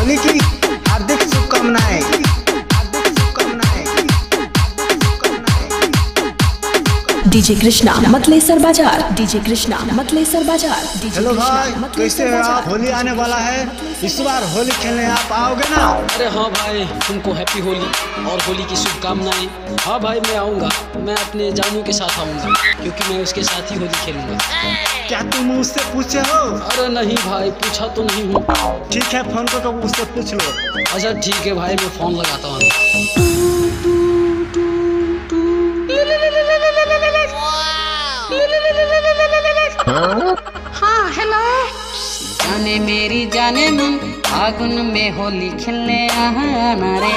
होली की हार्दिक शुभकामनाएं। डीजे कृष्णा मतलेसर बाजार, डीजे कृष्णा मतलेसर बाजार। हेलो भाई, कैसे हो आप? होली आने वाला है, इस बार होली खेलने आप आओगे ना? अरे हाँ भाई, तुमको हैप्पी होली और होली की शुभकामनाएं। हाँ भाई, मैं आऊँगा, मैं अपने जानू के साथ आऊँगा क्योंकि मैं उसके साथ ही होली खेलूँगा। क्या तुम उससे पूछे हो? अरे नहीं भाई, पूछा तो नहीं हूँ। ठीक है, फोन को तो उससे पूछ लो। अच्छा ठीक है भाई, मैं फोन लगाता हूँ। हाँ हेलो। जाने मेरी जाने मन फागुन में होली खेलने आना रे।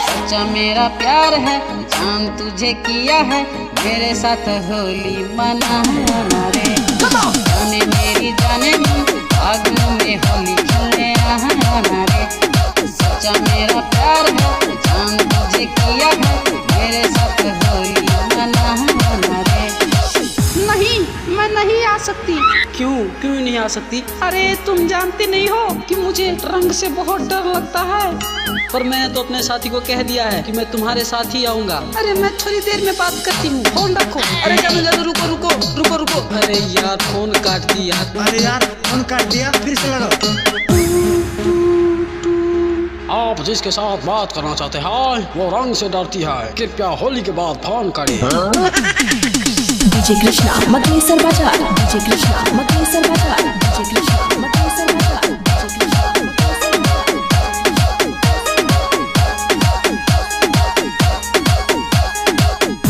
सच्चा मेरा प्यार है, जान तुझे किया है, मेरे साथ होली मनाना रे। जाने मेरी जाने मन फागुन में होली खेलने आना रे। सच्चा मेरा प्यार है, जान तुझे किया है, मेरे साथ होली मनाना रे। नहीं, मैं नहीं आ सकती। क्यों नहीं आ सकती? अरे तुम जानते नहीं हो कि मुझे रंग से बहुत डर लगता है। पर मैंने तो अपने साथी को कह दिया है कि मैं तुम्हारे साथ ही आऊँगा। अरे मैं थोड़ी देर में बात करती हूँ, फोन रखो। अरे चलो रुको। अरे यार, फोन काट दी यार। अरे यार, फोन काट दिया, फिर से लगाओ। आप जिसके साथ बात करना चाहते हैं वो रंग से डरती है, कृपया होली के बाद फोन करें। डीजे कृष्णा मतलेसर बाजार, डीजे कृष्णा मतलेसर बाजार, डीजे कृष्णा मतलेसर बाजार, डीजे कृष्णा मतलेसर बाजार।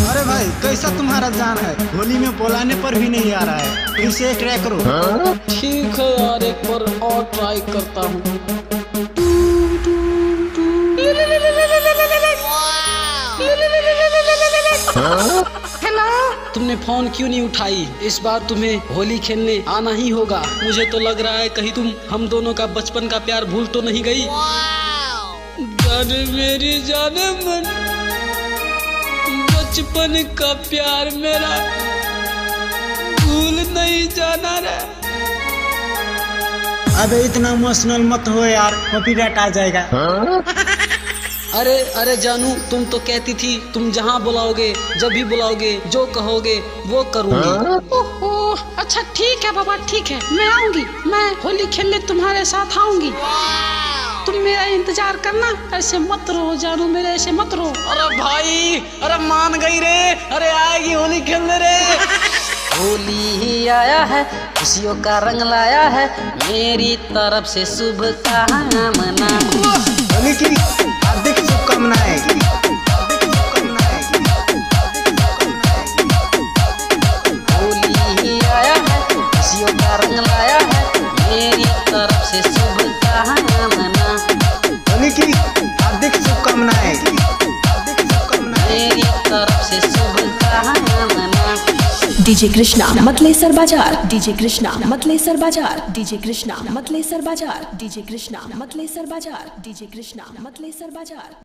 अरे भाई, कैसा तुम्हारा जान है? होली में बुलाने पर भी नहीं आ रहा है, फिर से ट्राई करो। ठीक है यार, एक बार और ट्राई करता हूँ। हेलो। तुमने फोन क्यों नहीं उठाई? इस बार तुम्हें होली खेलने आना ही होगा। मुझे तो लग रहा है कहीं तुम हम दोनों का बचपन का प्यार भूल तो नहीं गई। जाने मेरी जाने मन, बचपन का प्यार मेरा भूल नहीं जाना रे। अबे इतना इमोशनल मत हो यार, कॉपीराइट आ जाएगा। अरे जानू, तुम तो कहती थी तुम जहाँ बुलाओगे, जब भी बुलाओगे, जो कहोगे वो करूँगी। ओहो, अच्छा ठीक है बाबा, ठीक है, मैं आऊंगी। मैं होली खेलने तुम्हारे साथ आऊंगी। तुम मेरा इंतजार करना, ऐसे मत रहो जानू, मेरे ऐसे मत रहो। अरे भाई, अरे मान गई रे, अरे आएगी होली खेलने रे। होली ही आया है, खुशियों का रंग लाया है, मेरी तरफ से शुभकामना। होली की हार्दिक शुभकामनाएं। होली ही आया है, खुशियों का रंग लाया है, मेरी तरफ से शुभकामना। होली की हार्दिक शुभकामनाएं। मेरी तरफ से शुभकामना। डीजे कृष्णा मतलेसर बाजार, डीजे कृष्णा मतलेसर बाजार, डीजे कृष्णा मतलेसर बाजार, डीजे कृष्णा मतलेसर बाजार, डीजे कृष्णा मतलेसर बाजार।